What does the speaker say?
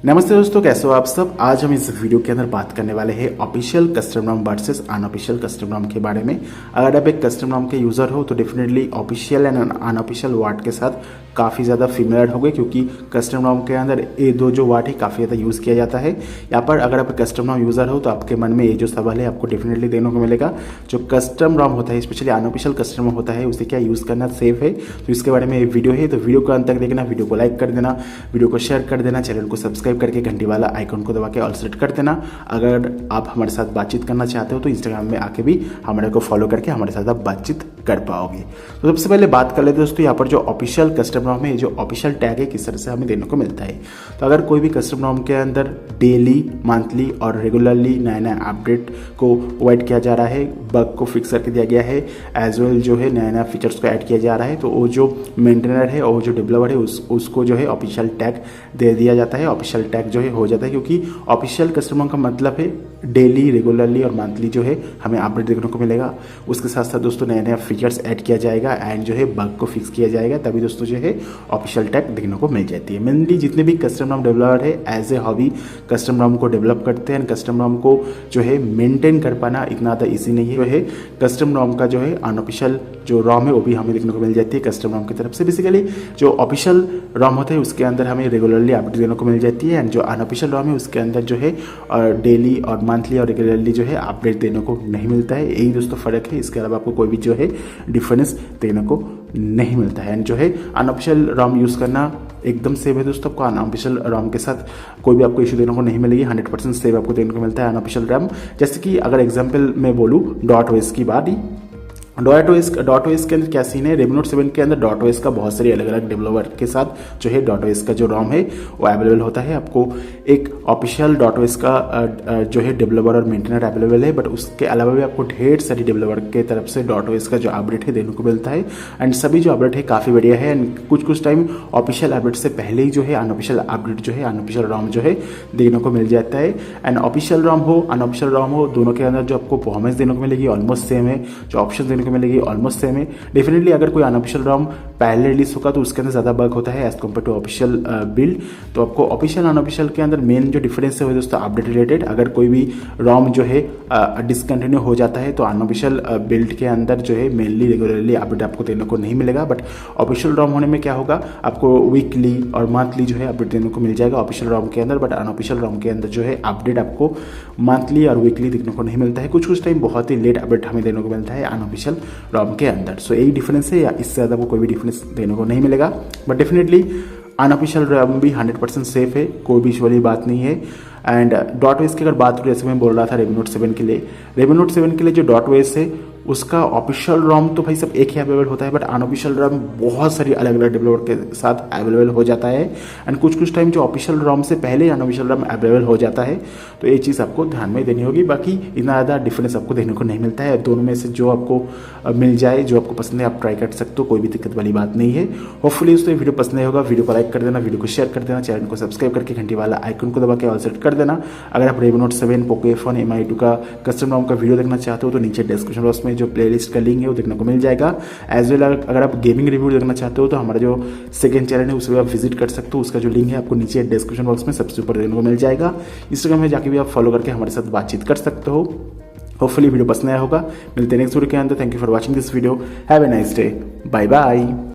नमस्ते दोस्तों, कैसे हो आप सब। आज हम इस वीडियो के अंदर बात करने वाले हैं official custom ROM versus unofficial custom ROM के बारे में। अगर आप एक कस्टम रॉम के यूज़र हो तो definitely official and unofficial word के साथ काफ़ी ज़्यादा फेमिलियर होंगे, क्योंकि कस्टम रॉम के अंदर ये दो जो वर्ड है काफ़ी ज़्यादा यूज़ किया जाता है। यहाँ पर अगर आप कस्टम रॉम यूज़र हो तो आपके मन में ये जो सवाल है आपको डेफिनेटली देने को मिलेगा। जो कस्टम रॉम होता है, स्पेशली अनऑफिशियल कस्टम रॉम होता है, उसे क्या यूज़ करना सेफ है, तो इसके बारे में ये वीडियो है। तो वीडियो को अंत तक देखना, वीडियो को लाइक कर देना, वीडियो को शेयर कर देना, चैनल को सब्सक्राइब करके घंटी वाला आइकन को दबा के ऑल सेलेक्ट कर देना। अगर आप हमारे साथ बातचीत करना चाहते हो तो इंस्टाग्राम में आके भी हमारे को फॉलो करके हमारे साथ आप बातचीत कर पाओगे। तो सबसे पहले बात कर लेते हैं दोस्तों, यहाँ पर जो ऑफिशियल कस्टम रॉम है, जो ऑफिशियल टैग है, किस तरह से हमें देने को मिलता है। तो अगर कोई भी कस्टम रॉम के अंदर डेली, मंथली और रेगुलरली नया नया अपडेट को प्रोवाइड किया जा रहा है, बग को फिक्स करके दिया गया है, एज वेल जो है नया नया फीचर्स को ऐड किया जा रहा है, तो वो जो मेंटेनर है और जो डेवलपर है उसको जो है ऑफिशियल टैग दे दिया जाता है। ऑफिशियल टैग जो है हो जाता है, क्योंकि ऑफिशियल कस्टमर का मतलब है डेली, रेगुलरली और मंथली जो है हमें अपडेट देखने को मिलेगा। उसके साथ साथ दोस्तों नया नया फीचर्स ऐड किया जाएगा एंड जो है बग को फिक्स किया जाएगा, तभी दोस्तों जो है ऑफिशियल टैग देखने को मिल जाती है। मेनली जितने भी कस्टम रॉम डेवलपर है as a hobby custom ROM को डेवलप करते हैं। कस्टम रॉम को जो है मेंटेन कर पाना इतना ज़्यादा ईजी नहीं है। जो है कस्टम रॉम का जो है अनऑफिशियल जो रॉम है वो भी हमें देखने को मिल जाती है कस्टम रॉम की तरफ से। बेसिकली जो ऑफिशियल रॉम होता है उसके अंदर हमें रेगुलरली अपडेट देने को मिल जाती है, एंड जो अनऑफिशियल रॉम है उसके अंदर जो है डेली और मंथली और रेगुलरली जो है अपडेट देने को नहीं मिलता है। यही दोस्तों फ़र्क है, इसके अलावा आपको कोई भी जो है डिफरेंस देने को नहीं मिलता है। एंड जो है अनऑफिशियल रॉम यूज़ करना एकदम सेव है दोस्तों। आपको अनऑफिशियल रॉम के साथ कोई भी आपको इशू देने को नहीं मिलेगी, 100% सेव आपको देने को मिलता है अनऑफिशियल रॉम। जैसे कि अगर एग्जांपल मैं बोलूँ डॉट ओएस की बात ही, डॉट ओएस के अंदर क्या सीन है, रेबनोट 7 के अंदर डॉट ओएस का बहुत सारे अलग अलग डेवलपर के साथ जो है डॉट ओएस का जो रॉम है वो अवेलेबल होता है। आपको एक ऑफिशियल डॉट ओएस का जो है डेवलपर और मेंटेनर अवेलेबल है, बट उसके अलावा भी आपको ढेर सारी डेवलपर के तरफ से डॉट ओएस का जो अपडेट है देने को मिलता है। एंड सभी जो अपडेट है काफ़ी बढ़िया है, एंड कुछ टाइम ऑफिशियल अपडेट से पहले ही जो है अनऑफिशियल अपडेट जो है अनऑफिशियल रॉम जो है देखने को मिल जाता है। एंड ऑफिशियल रॉम हो अनऑफिशियल रॉम हो, दोनों के अंदर जो आपको परफॉर्मेंस देने को मिलेगी ऑलमोस्ट सेम है, जो ऑप्शन देने को मिलेगी ऑलमोस्ट सेम है। डेफिनेटली अगर कोई अनऑफिशियल रॉम पहले रिलीज होगा तो उसके अंदर ज़्यादा बग होता है as compare to official build. तो आपको ऑफिशियल अनऑफिशियल के अंदर मेन जो डिफरेंस है वो दोस्तों अपडेट रिलेटेड। अगर कोई भी रॉम जो है डिसकंटिन्यू हो जाता है तो अनऑफिशियल बिल्ड के अंदर जो है मेनली रेगुलरली अपडेट आपको देने को नहीं मिलेगा, बट ऑफिशियल रॉम होने में क्या होगा, आपको वीकली और मंथली जो है अपडेट देने को मिल जाएगा ऑफिशियल रॉम के अंदर। बट अनऑफिशियल रॉम के अंदर जो है अपडेट आपको मंथली और वीकली देखने को नहीं मिलता है। कुछ टाइम बहुत ही लेट अपडेट हमें देने को मिलता है अनऑफिशियल रॉम के अंदर। सो यही डिफरेंस है, या इससे ज़्यादा को कोई भी डिफरेंस देने को नहीं मिलेगा। बट डेफिनेटली अनऑफिशियल रॉम भी 100% सेफ है, कोई भी इशू वाली बात नहीं है। एंड डॉट ओएस की अगर बात करूँ, जैसे मैं बोल रहा था रेबनोट 7 के लिए, रेबनोट 7 के लिए जो डॉट ओएस है उसका ऑफिशियल रॉम तो भाई सब एक ही अवेलेबल होता है, बट अनऑफिशियल रॉम बहुत सारी अलग अलग डेवलपर के साथ अवेलेबल हो जाता है। एंड कुछ टाइम जो ऑफिशियल रॉम से पहले अनऑफिशियल रॉम अवेलेबल हो जाता है, तो ये चीज़ आपको ध्यान में देनी होगी। बाकी इतना ज़्यादा डिफरेंस आपको देखने को नहीं मिलता है। दोनों में से जो आपको मिल जाए, जो आपको पसंद है, आप ट्राई कर सकते हो, कोई भी दिक्कत वाली बात नहीं है। होपफुली दोस्तों वीडियो पसंद होगा, वीडियो को लाइक कर देना, वीडियो को शेयर कर देना, चैनल को सब्सक्राइब करके घंटी वाला आइकन को दबा के ऑल सेट कर देना। अगर आप रेबनोट 7 पोको F1 MI2 का कस्टम रॉम का वीडियो देखना चाहते हो तो नीचे डिस्क्रिप्शन बॉक्स में जो प्लेलिस्ट का लिंक है वो देखने को मिल जाएगा। एज वेल अगर आप गेमिंग रिव्यू देखना चाहते हो तो हमारा जो सेकंड चैनल है उसमें आप विजिट कर सकते हो, उसका जो लिंक है आपको नीचे डिस्क्रिप्शन बॉक्स में सबसे ऊपर देखने को मिल जाएगा। इंस्टाग्राम में जाके भी आप फॉलो करके हमारे साथ बातचीत कर सकते हो। होपफुली वीडियो पसंद आया होगा। मिलते हैं नेक्स्ट वीडियो के अंदर। Thank you for watching this video. Have a nice day. Bye bye.